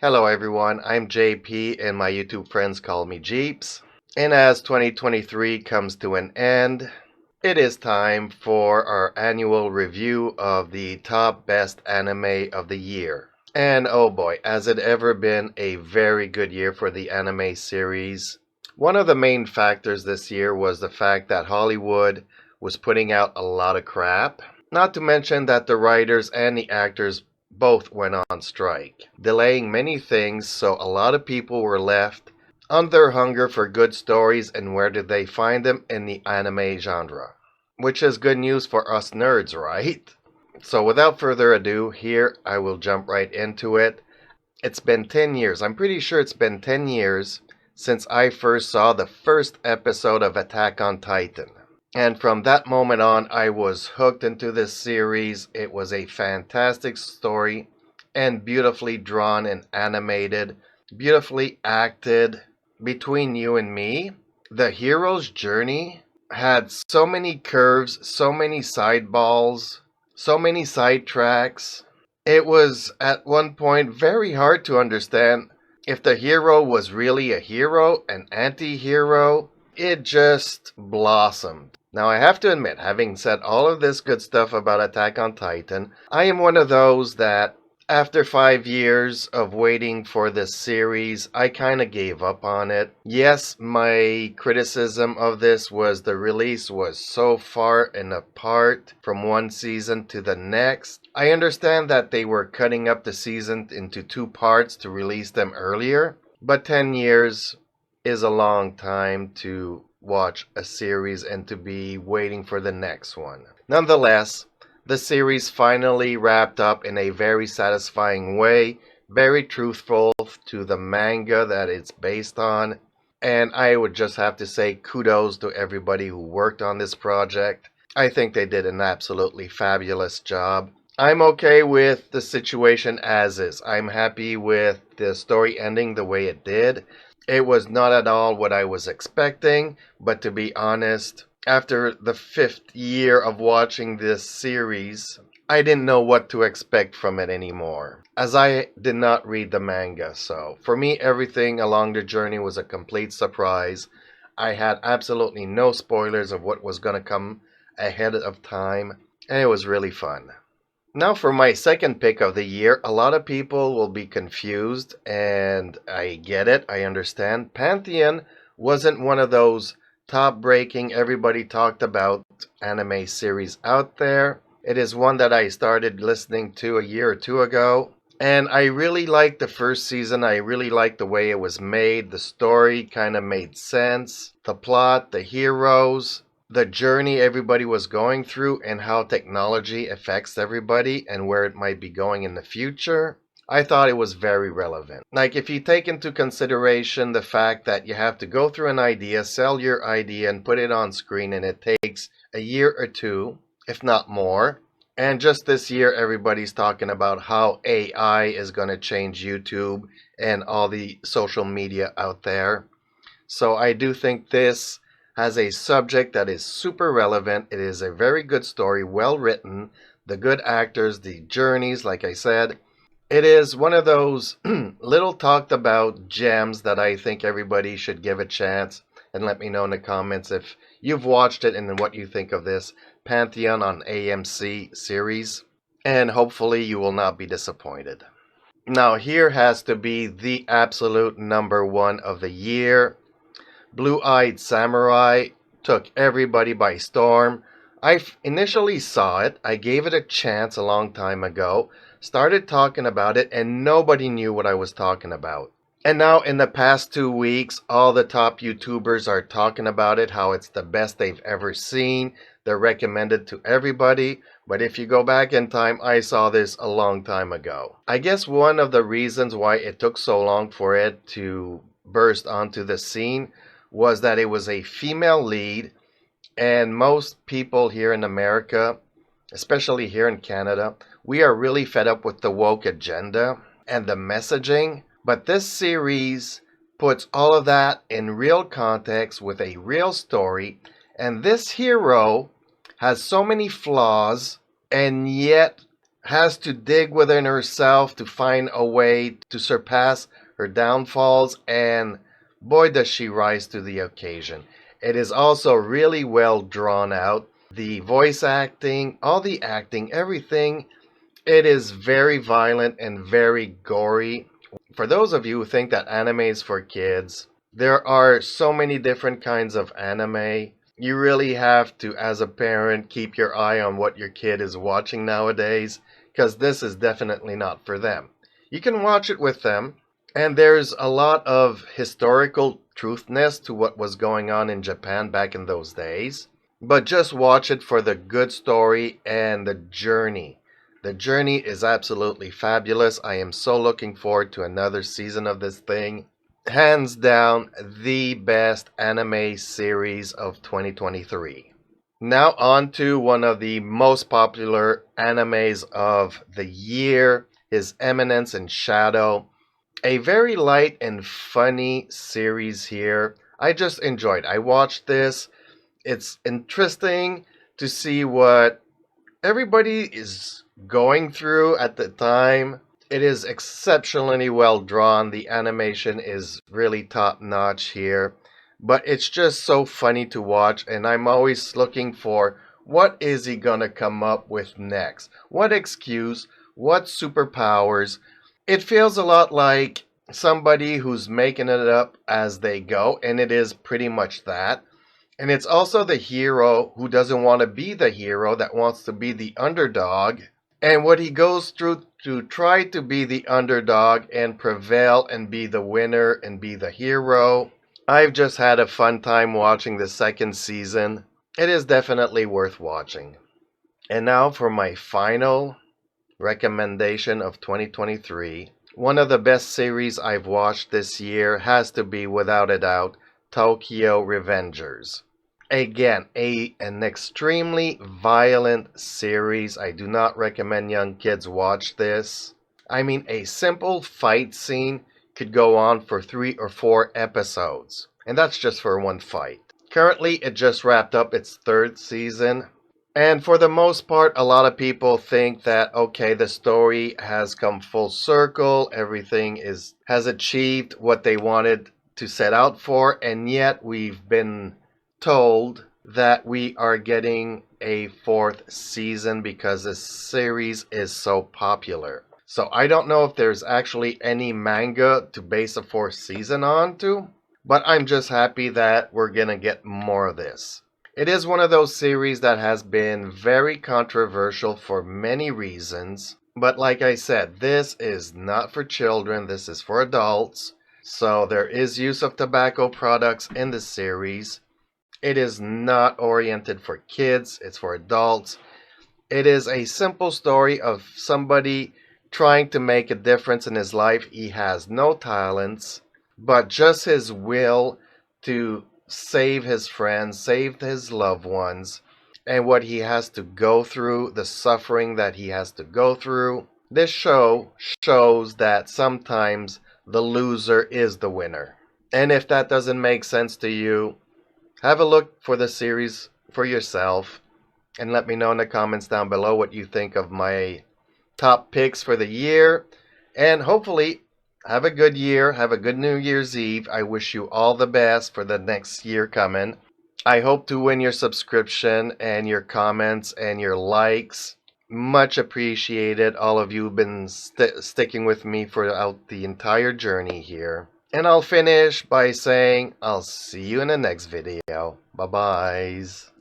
Hello everyone, I'm JP and my YouTube friends call me Jeeps. And as 2023 comes to an end, it is time for our annual review of the top best anime of the year. And oh boy, has it ever been a very good year for the anime series. One of the main factors this year was the fact that Hollywood was putting out a lot of crap. Not to mention that the writers and the actors both went on strike, delaying many things, so a lot of people were left on their hunger for good stories, and where did they find them? In the anime genre. Which is good news for us nerds, right? So without further ado, here I will jump right into it. It's been 10 years, I'm pretty sure it's been 10 years since I first saw the first episode of Attack on Titan. And from that moment on, I was hooked into this series. It was a fantastic story and beautifully drawn and animated, beautifully acted. Between you and me, the hero's journey had so many curves, so many sideballs, so many sidetracks. It was at one point very hard to understand if the hero was really a hero, an anti-hero. It just blossomed. Now, I have to admit, having said all of this good stuff about Attack on Titan, I am one of those that, after 5 years of waiting for this series, I kind of gave up on it. Yes, my criticism of this was the release was so far and apart from one season to the next. I understand that they were cutting up the season into 2 parts to release them earlier, but 10 years is a long time to watch a series and to be waiting for the next one. Nonetheless, the series finally wrapped up in a very satisfying way, very truthful to the manga that it's based on, and I would just have to say kudos to everybody who worked on this project. I think they did an absolutely fabulous job. I'm okay with the situation as is. I'm happy with the story ending the way it did. It was not at all what I was expecting, but to be honest, after the 5th year of watching this series, I didn't know what to expect from it anymore, as I did not read the manga. So for me, everything along the journey was a complete surprise. I had absolutely no spoilers of what was going to come ahead of time, and it was really fun. Now for my second pick of the year, a lot of people will be confused, and I get it, I understand. Pantheon wasn't one of those top-breaking, everybody talked about anime series out there. It is one that I started listening to a year or two ago, and I really liked the first season. I really liked the way it was made. The story kind of made sense. The plot, the heroes, the journey everybody was going through, and how technology affects everybody and where it might be going in the future. I thought it was very relevant. Like, if you take into consideration the fact that you have to go through an idea, sell your idea, and put it on screen, and it takes a year or two, if not more. And just this year, everybody's talking about how AI is going to change YouTube and all the social media out there. So I do think this has a subject that is super relevant. It is a very good story, well written, the good actors, the journeys, like I said. It is one of those little talked about gems that I think everybody should give a chance, and let me know in the comments if you've watched it and what you think of this Pantheon on AMC series, and hopefully you will not be disappointed. Now here has to be the absolute number one of the year. Blue-Eyed Samurai took everybody by storm. I initially saw it, I gave it a chance a long time ago, started talking about it, and nobody knew what I was talking about. And now in the past 2 weeks, all the top YouTubers are talking about it, how it's the best they've ever seen. They're recommended to everybody. But if you go back in time, I saw this a long time ago. I guess one of the reasons why it took so long for it to burst onto the scene was that it was a female lead, and most people here in America, especially here in Canada, we are really fed up with the woke agenda and the messaging. But this series puts all of that in real context with a real story, and this hero has so many flaws and yet has to dig within herself to find a way to surpass her downfalls, and boy does she rise to the occasion. It is also really well drawn out. The voice acting, all the acting, everything, it is very violent and very gory. For those of you who think that anime is for kids, there are so many different kinds of anime. You really have to, as a parent, keep your eye on what your kid is watching nowadays, because this is definitely not for them. You can watch it with them, and there's a lot of historical truthness to what was going on in Japan back in those days. But just watch it for the good story and the journey. The journey is absolutely fabulous. I am so looking forward to another season of this thing. Hands down, the best anime series of 2023. Now on to one of the most popular animes of the year, His Eminence in Shadow. A very light and funny series here. I just enjoyed. I watched this. It's interesting to see what everybody is going through at the time. It is exceptionally well drawn. The animation is really top notch here. But it's just so funny to watch, and I'm always looking for what is he gonna come up with next? What excuse? What superpowers? It feels a lot like somebody who's making it up as they go, and it is pretty much that. And it's also the hero who doesn't want to be the hero, that wants to be the underdog. And what he goes through to try to be the underdog and prevail and be the winner and be the hero. I've just had a fun time watching the second season. It is definitely worth watching. And now for my final recommendation of 2023. One of the best series I've watched this year has to be, without a doubt, Tokyo Revengers. Again, an extremely violent series. I do not recommend young kids watch this. I mean, a simple fight scene could go on for 3 or 4 episodes, and that's just for one fight. Currently, it just wrapped up its 3rd season, and for the most part, a lot of people think that, okay, the story has come full circle, everything has achieved what they wanted to set out for, and yet we've been told that we are getting a 4th season because this series is so popular. So I don't know if there's actually any manga to base a 4th season on to, but I'm just happy that we're gonna get more of this. It is one of those series that has been very controversial for many reasons, but like I said, this is not for children, this is for adults. So there is use of tobacco products in the series. It is not oriented for kids, it's for adults. It is a simple story of somebody trying to make a difference in his life. He has no talents, but just his will to save his friends, save his loved ones, and what he has to go through, the suffering that he has to go through. This show shows that sometimes the loser is the winner. And if that doesn't make sense to you, have a look for the series for yourself and let me know in the comments down below what you think of my top picks for the year. And hopefully, have a good year. Have a good New Year's Eve. I wish you all the best for the next year coming. I hope to win your subscription and your comments and your likes. Much appreciated. All of you have been sticking with me throughout the entire journey here. And I'll finish by saying I'll see you in the next video. Bye-byes.